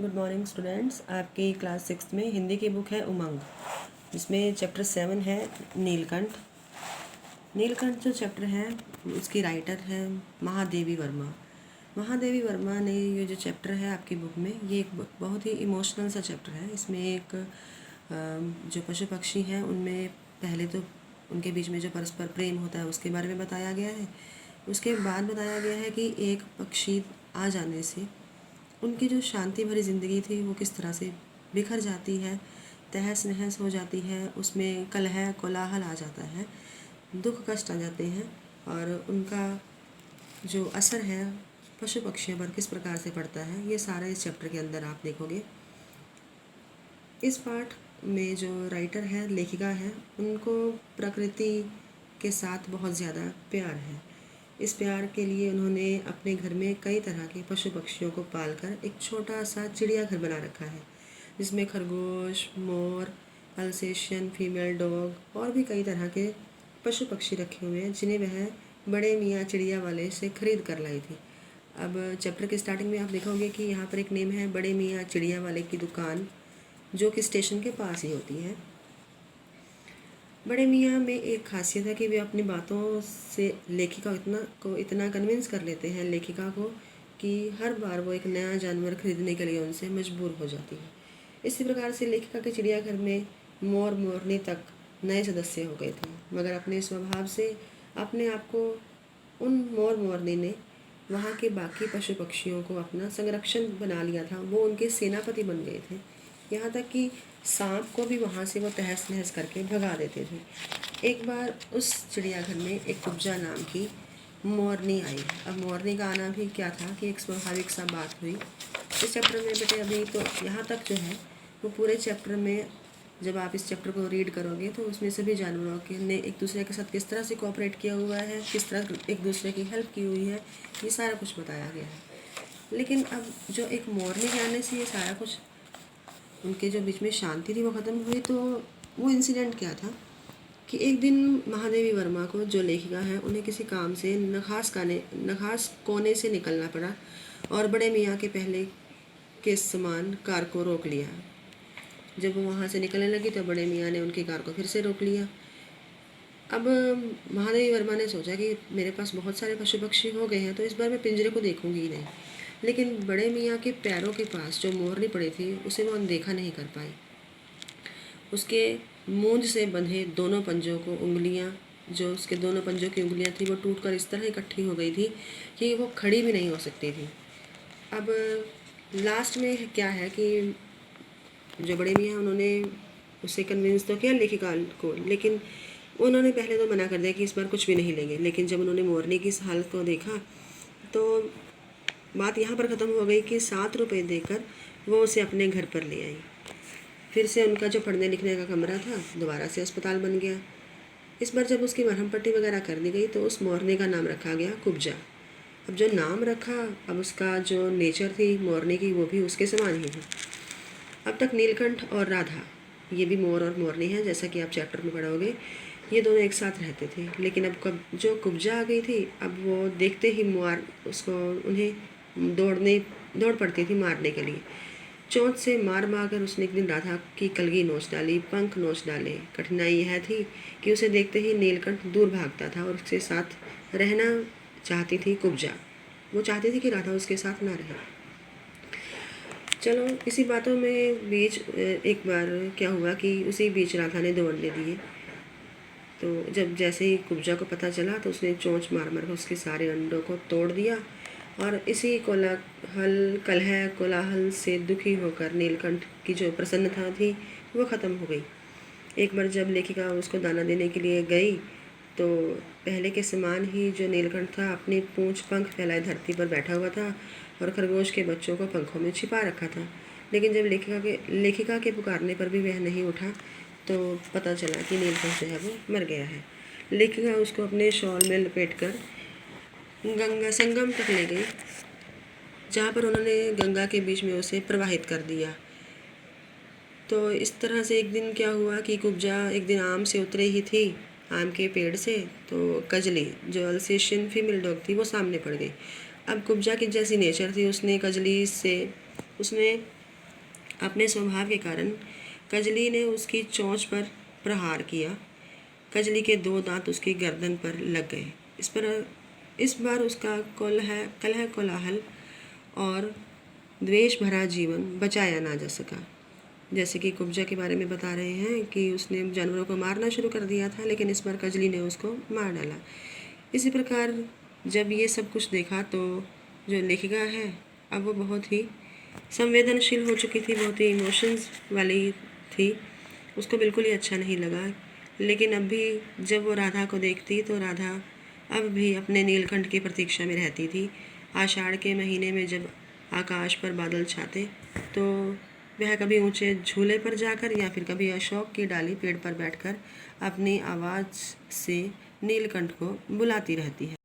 Good morning students. आपकी class 6 में हिंदी की बुक है उमंग, जिसमें चैप्टर 7 है नीलकंठ। नीलकंठ जो चैप्टर है उसकी राइटर है महादेवी वर्मा। महादेवी वर्मा ने ये जो चैप्टर है आपकी बुक में, ये एक बहुत ही इमोशनल सा चैप्टर है। इसमें एक जो पशु पक्षी हैं उनमें पहले तो उनके बीच में जो परस्पर प्रेम होता है उसके बारे में बताया गया है। उसके बाद बताया गया है कि एक पक्षी आ जाने से उनकी जो शांति भरी ज़िंदगी थी वो किस तरह से बिखर जाती है, तहस नहस हो जाती है, उसमें कलह कोलाहल आ जाता है, दुख कष्ट आ जाते हैं और उनका जो असर है पशु पक्षियों पर किस प्रकार से पड़ता है, ये सारा इस चैप्टर के अंदर आप देखोगे। इस पाठ में जो राइटर है, लेखिका है, उनको प्रकृति के साथ बहुत ज़्यादा प्यार है। इस प्यार के लिए उन्होंने अपने घर में कई तरह के पशु पक्षियों को पालकर एक छोटा सा चिड़ियाघर बना रखा है, जिसमें खरगोश, मोर, अल्सेशियन फीमेल डॉग और भी कई तरह के पशु पक्षी रखे हुए हैं, जिन्हें वह बड़े मियाँ चिड़िया वाले से खरीद कर लाई थी। अब चैप्टर के स्टार्टिंग में आप देखोगे कि यहाँ पर एक नेम है बड़े मियाँ चिड़िया वाले की दुकान, जो कि स्टेशन के पास ही होती है। बड़े मियाँ में एक खासियत है कि वे अपनी बातों से लेखिका इतना कन्विंस कर लेते हैं लेखिका को कि हर बार वो एक नया जानवर खरीदने के लिए उनसे मजबूर हो जाती है। इसी प्रकार से लेखिका के चिड़ियाघर में मोर मोरनी तक नए सदस्य हो गए थे, मगर अपने स्वभाव से अपने आप को उन मोर मोरनी ने वहाँ के बाकी पशु पक्षियों को अपना संरक्षण बना लिया था। वो उनके सेनापति बन गए थे, यहाँ तक कि सांप को भी वहाँ से वो तहस नहस करके भगा देते थे। एक बार उस चिड़ियाघर में एक कुब्जा नाम की मोरनी आई। अब मोरनी का आना भी क्या था कि एक स्वाभाविक सा बात हुई। इस चैप्टर में बेटे अभी तो यहाँ तक जो है वो पूरे चैप्टर में जब आप इस चैप्टर को रीड करोगे तो उसमें सभी जानवरों के ने एक दूसरे के साथ किस तरह से कोऑपरेट किया हुआ है, किस तरह एक दूसरे की हेल्प की हुई है, ये सारा कुछ बताया गया है। लेकिन अब जो एक मोरनी के आने से ये सारा कुछ उनके जो बीच में शांति थी वो ख़त्म हुई। तो वो इंसिडेंट क्या था कि एक दिन महादेवी वर्मा को, जो लेखिका है, उन्हें किसी काम से नखास कोने से निकलना पड़ा और बड़े मियाँ के पहले के समान कार को रोक लिया। जब वो वहाँ से निकलने लगी तो बड़े मियाँ ने उनकी कार को फिर से रोक लिया। अब महादेवी वर्मा ने सोचा कि मेरे पास बहुत सारे पशु पक्षी हो गए हैं तो इस बार मैं पिंजरे को देखूंगी ही नहीं। लेकिन बड़े मियाँ के पैरों के पास जो मोरनी पड़ी थी उसे वो अनदेखा नहीं कर पाई। उसके मूंज से बंधे दोनों पंजों को उंगलियाँ, जो उसके दोनों पंजों की उंगलियाँ थी वो टूटकर इस तरह इकट्ठी हो गई थी कि वो खड़ी भी नहीं हो सकती थी। अब लास्ट में क्या है कि जो बड़े मियाँ उन्होंने उसे कन्विंस तो किया लेखिका को, लेकिन उन्होंने पहले तो मना कर दिया कि इस बार कुछ भी नहीं लेंगे। लेकिन जब उन्होंने मोरनी की इस हालत को देखा तो बात यहाँ पर ख़त्म हो गई कि 7 रुपये देकर वो उसे अपने घर पर ले आई। फिर से उनका जो पढ़ने लिखने का कमरा था दोबारा से अस्पताल बन गया। इस बार जब उसकी मरहम पट्टी वगैरह कर दी गई तो उस मोरनी का नाम रखा गया कुब्जा। अब जो नाम रखा, अब उसका जो नेचर थी मोरनी की वो भी उसके समान ही थी। अब तक नीलकंठ और राधा, ये भी मोर और मोरनी है, जैसा कि आप चैप्टर में पढ़ोगे, ये दोनों एक साथ रहते थे। लेकिन अब कब जो कुब्जा आ गई थी, अब वो देखते ही उन्हें दौड़ पड़ती थी मारने के लिए। चोंच से मार कर उसने एक दिन राधा की कलगी नोच डाली, पंख नोच डाले। कठिनाई यह थी कि उसे देखते ही नीलकंठ दूर भागता था और उसके साथ रहना चाहती थी कुब्जा। वो चाहती थी कि राधा उसके साथ ना रहे। चलो इसी बातों में बीच एक बार क्या हुआ कि उसी बीच राधा ने 2 अंडे दिए। तो जब जैसे ही कुब्जा को पता चला तो उसने चोंच मार उसके सारे अंडों को तोड़ दिया और इसी कलह कोलाहल से दुखी होकर नीलकंठ की जो प्रसन्नता थी वो ख़त्म हो गई। एक बार जब लेखिका उसको दाना देने के लिए गई तो पहले के समान ही जो नीलकंठ था अपनी पूंछ पंख फैलाए धरती पर बैठा हुआ था और खरगोश के बच्चों को पंखों में छिपा रखा था। लेकिन जब लेखिका के पुकारने पर भी वह नहीं उठा तो पता चला कि नीलकंठ जो है वो मर गया है। लेखिका उसको अपने शॉल में लपेटकर गंगा संगम तक ले गई, जहाँ पर उन्होंने गंगा के बीच में उसे प्रवाहित कर दिया। तो इस तरह से एक दिन क्या हुआ कि कुब्जा एक दिन आम से उतरे ही थी, आम के पेड़ से, तो कजली जो अल्सेशियन फीमेल डॉग थी वो सामने पड़ गई। अब कुब्जा की जैसी नेचर थी, उसने कजली से उसने अपने स्वभाव के कारण कजली ने उसकी चोंच पर प्रहार किया। कजली के 2 दांत उसकी गर्दन पर लग गए। इस बार उसका कलह कोलाहल और द्वेष भरा जीवन बचाया ना जा सका। जैसे कि कुब्जा के बारे में बता रहे हैं कि उसने जानवरों को मारना शुरू कर दिया था, लेकिन इस बार कजली ने उसको मार डाला। इसी प्रकार जब ये सब कुछ देखा तो जो लेखिका है अब वो बहुत ही संवेदनशील हो चुकी थी, बहुत ही इमोशंस वाली थी। उसको बिल्कुल ही अच्छा नहीं लगा। लेकिन अब भी जब वो राधा को देखती तो राधा अब भी अपने नीलकंठ की प्रतीक्षा में रहती थी। आषाढ़ के महीने में जब आकाश पर बादल छाते तो वह कभी ऊंचे झूले पर जाकर या फिर कभी अशोक की डाली पेड़ पर बैठकर अपनी आवाज़ से नीलकंठ को बुलाती रहती है।